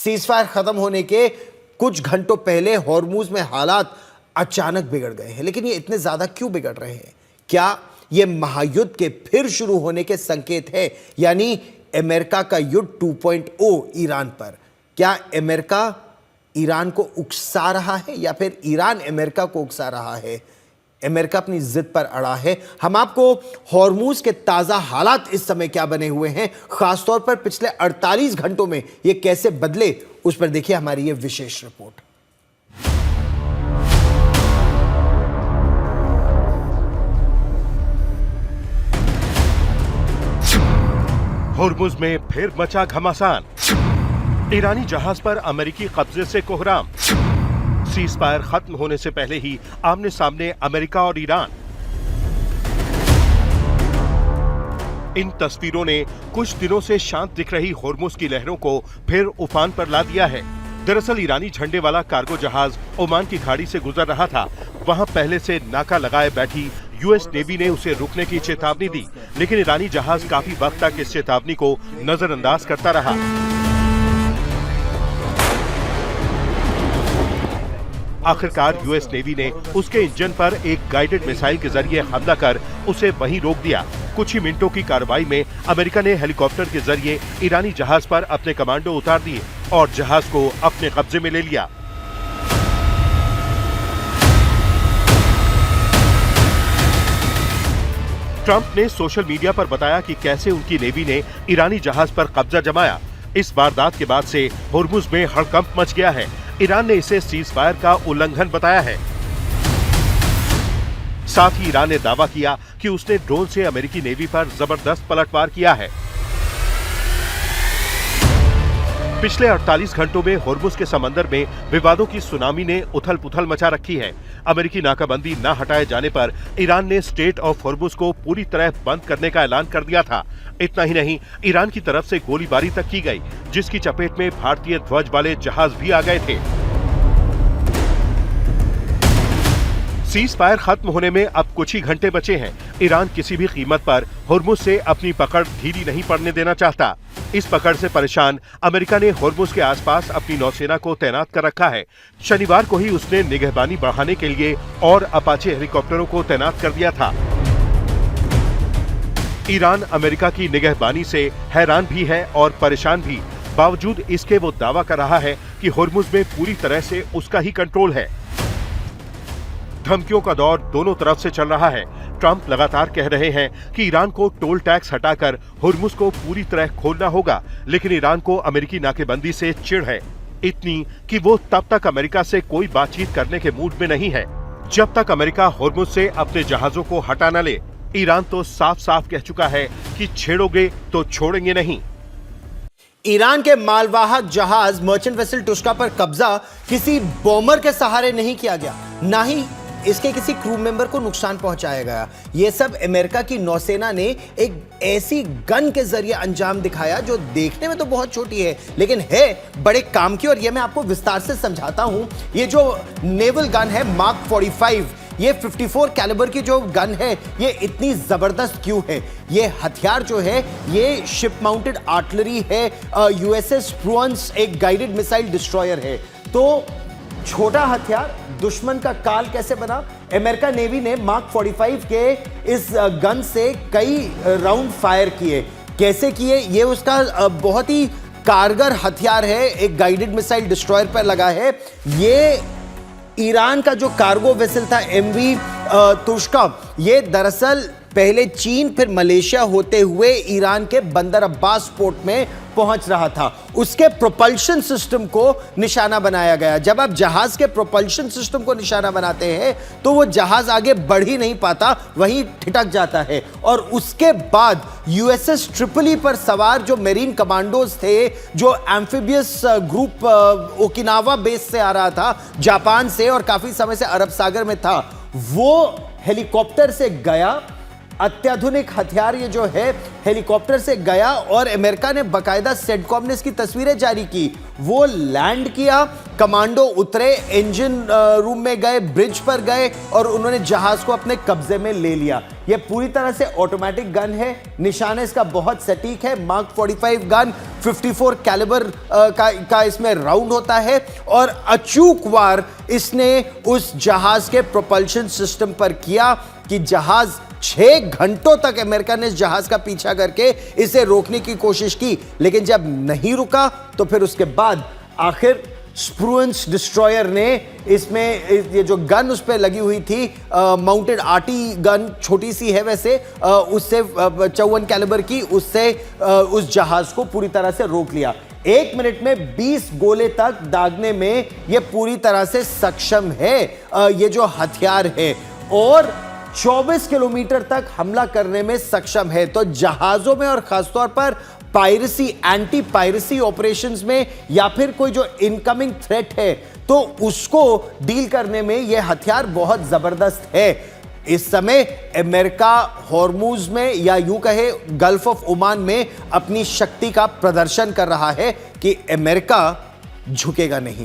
Ceasefire खत्म होने के कुछ घंटों पहले हॉर्मुज में हालात अचानक बिगड़ गए हैं, लेकिन ये इतने ज्यादा क्यों बिगड़ रहे हैं? क्या ये महायुद्ध के फिर शुरू होने के संकेत है, यानी अमेरिका का युद्ध 2.0 ईरान पर? क्या अमेरिका ईरान को उकसा रहा है या फिर ईरान अमेरिका को उकसा रहा है? अमेरिका अपनी जिद पर अड़ा है। हम आपको हॉर्मुज के ताजा हालात इस समय क्या बने हुए हैं, खासतौर पर पिछले 48 घंटों में ये कैसे बदले, उस पर देखिए हमारी ये विशेष रिपोर्ट। हॉर्मुज में फिर मचा घमासान, ईरानी जहाज पर अमेरिकी कब्जे से कोहराम, सीजफायर खत्म होने से पहले ही आमने सामने अमेरिका और ईरान। इन तस्वीरों ने कुछ दिनों से शांत दिख रही हॉर्मुज की लहरों को फिर उफान पर ला दिया है। दरअसल ईरानी झंडे वाला कार्गो जहाज ओमान की खाड़ी से गुजर रहा था। वहां पहले से नाका लगाए बैठी यूएस नेवी ने उसे रुकने की चेतावनी दी, लेकिन ईरानी जहाज काफी वक्त तक इस चेतावनी को नजरअंदाज करता रहा। आखिरकार यूएस नेवी ने उसके इंजन पर एक गाइडेड मिसाइल के जरिए हमला कर उसे वहीं रोक दिया। कुछ ही मिनटों की कार्रवाई में अमेरिका ने हेलीकॉप्टर के जरिए ईरानी जहाज पर अपने कमांडो उतार दिए और जहाज को अपने कब्जे में ले लिया। ट्रंप ने सोशल मीडिया पर बताया कि कैसे उनकी नेवी ने ईरानी जहाज पर कब्जा जमाया। इस वारदात के बाद से हॉर्मुज में हड़कंप मच गया है। ईरान ने इसे सीजफायर का उल्लंघन बताया है। साथ ही ईरान ने दावा किया कि उसने ड्रोन से अमेरिकी नेवी पर जबरदस्त पलटवार किया है। पिछले 48 घंटों में हॉर्मुज के समंदर में विवादों की सुनामी ने उथल-पुथल मचा रखी है। अमेरिकी नाकाबंदी न हटाए जाने पर ईरान ने स्टेट ऑफ हॉर्मुज को पूरी तरह बंद करने का ऐलान कर दिया था। इतना ही नहीं, ईरान की तरफ से गोलीबारी तक की गई, जिसकी चपेट में भारतीय ध्वज वाले जहाज भी आ गए थे। सीजफायर खत्म होने में अब कुछ ही घंटे बचे हैं। ईरान किसी भी कीमत पर हॉर्मुज से अपनी पकड़ ढीली नहीं पड़ने देना चाहता। इस पकड़ से परेशान अमेरिका ने हॉर्मुज के आसपास अपनी नौसेना को तैनात कर रखा है। शनिवार को ही उसने निगहबानी बढ़ाने के लिए और अपाचे हेलीकॉप्टरों को तैनात कर दिया था। ईरान अमेरिका की निगहबानी से हैरान भी है और परेशान भी। बावजूद इसके वो दावा कर रहा है कि हॉर्मुज में पूरी तरह से उसका ही कंट्रोल है। धमकियों का दौर दोनों तरफ से चल रहा है। ट्रंप लगातार कह रहे हैं कि ईरान को टोल टैक्स हटाकर हॉर्मुज को पूरी तरह खोलना होगा, लेकिन ईरान को अमेरिकी नाकेबंदी से चिढ़ है, इतनी कि वो तब तक अमेरिका से कोई बातचीत करने के मूड में नहीं है जब तक अमेरिका हॉर्मुज से अपने जहाजों को हटा न ले। ईरान तो साफ साफ कह चुका है कि छेड़ोगे तो छोड़ेंगे नहीं। ईरान के मालवाहक जहाज मर्चेंट वेसल टुस्का पर कब्जा किसी बॉम्बर के सहारे नहीं किया गया, ना ही इसके किसी क्रू मेंबर को नुकसान पहुंचाया गया। यह सब अमेरिका की नौसेना ने एक ऐसी गन के जरिए अंजाम दिखाया जो देखने में तो बहुत छोटी है, लेकिन है बड़े काम की, और यह मैं आपको विस्तार से समझाता हूं। ये जो नेवल गन है मार्क 45, ये 54 कैलिबर की जो गन है, ये इतनी जबरदस्त क्यों है? ये हथियार जो है ये शिप माउंटेड आर्टिलरी है। यूएसएस प्रुअन्स एक गाइडेड मिसाइल डिस्ट्रॉयर है। तो छोटा हथियार दुश्मन का काल कैसे बना? अमेरिका नेवी ने मार्क 45 के इस गन से कई राउंड फायर किए। कैसे किए? ये उसका बहुत ही कारगर हथियार है, एक गाइडेड मिसाइल डिस्ट्रॉयर पर लगा है। ये ईरान का जो कार्गो वेसल था एमवी तुर्स्का, ये दरअसल पहले चीन फिर मलेशिया होते हुए ईरान के बंदर अब्बास पोर्ट में पहुंच रहा था। उसके प्रोपल्शन सिस्टम को निशाना बनाया गया। जब आप जहाज के प्रोपल्शन सिस्टम को निशाना बनाते हैं तो वो जहाज आगे बढ़ ही नहीं पाता, वहीं ठिठक जाता है। और उसके बाद यूएसएस ट्रिपली पर सवार जो मेरीन कमांडोज थे, जो एम्फिबियस ग्रुप ओकिनावा बेस से आ रहा था, जापान से, और काफी समय से अरब सागर में था, वो हेलीकॉप्टर से गया। अत्याधुनिक हथियार ये जो है हेलीकॉप्टर से गया, और अमेरिका ने बकायदा सेंटकॉम ने इसकी तस्वीरें जारी की। वो लैंड किया, कमांडो उतरे, इंजन रूम में गए, ब्रिज पर गए, और उन्होंने जहाज को अपने कब्जे में ले लिया। ये पूरी तरह से ऑटोमेटिक गन है, निशाना इसका बहुत सटीक है। मार्क 45 गन 54 कैलिबर का इसमें राउंड होता है और अचूक वार इसने उस जहाज के प्रोपल्शन सिस्टम पर किया कि जहाज 6 घंटों तक अमेरिका ने इस जहाज का पीछा करके इसे रोकने की कोशिश की, लेकिन जब नहीं रुका तो फिर उसके बाद आखिर स्प्रूएंस डिस्ट्रॉयर ने इसमें ये जो गन उस पर लगी हुई थी, माउंटेड आरटी गन, छोटी सी है वैसे, उससे 54 कैलिबर की, उससे उस जहाज को पूरी तरह से रोक लिया। 1 मिनट में 20 गोले तक दागने में यह पूरी तरह से सक्षम है ये जो हथियार है, और 24 किलोमीटर तक हमला करने में सक्षम है। तो जहाजों में और खासतौर पर पायरेसी, एंटी पायरेसी ऑपरेशंस में या फिर कोई जो इनकमिंग थ्रेट है तो उसको डील करने में यह हथियार बहुत जबरदस्त है। इस समय अमेरिका हॉर्मूज में या यूं कहे गल्फ ऑफ ओमान में अपनी शक्ति का प्रदर्शन कर रहा है कि अमेरिका झुकेगा नहीं।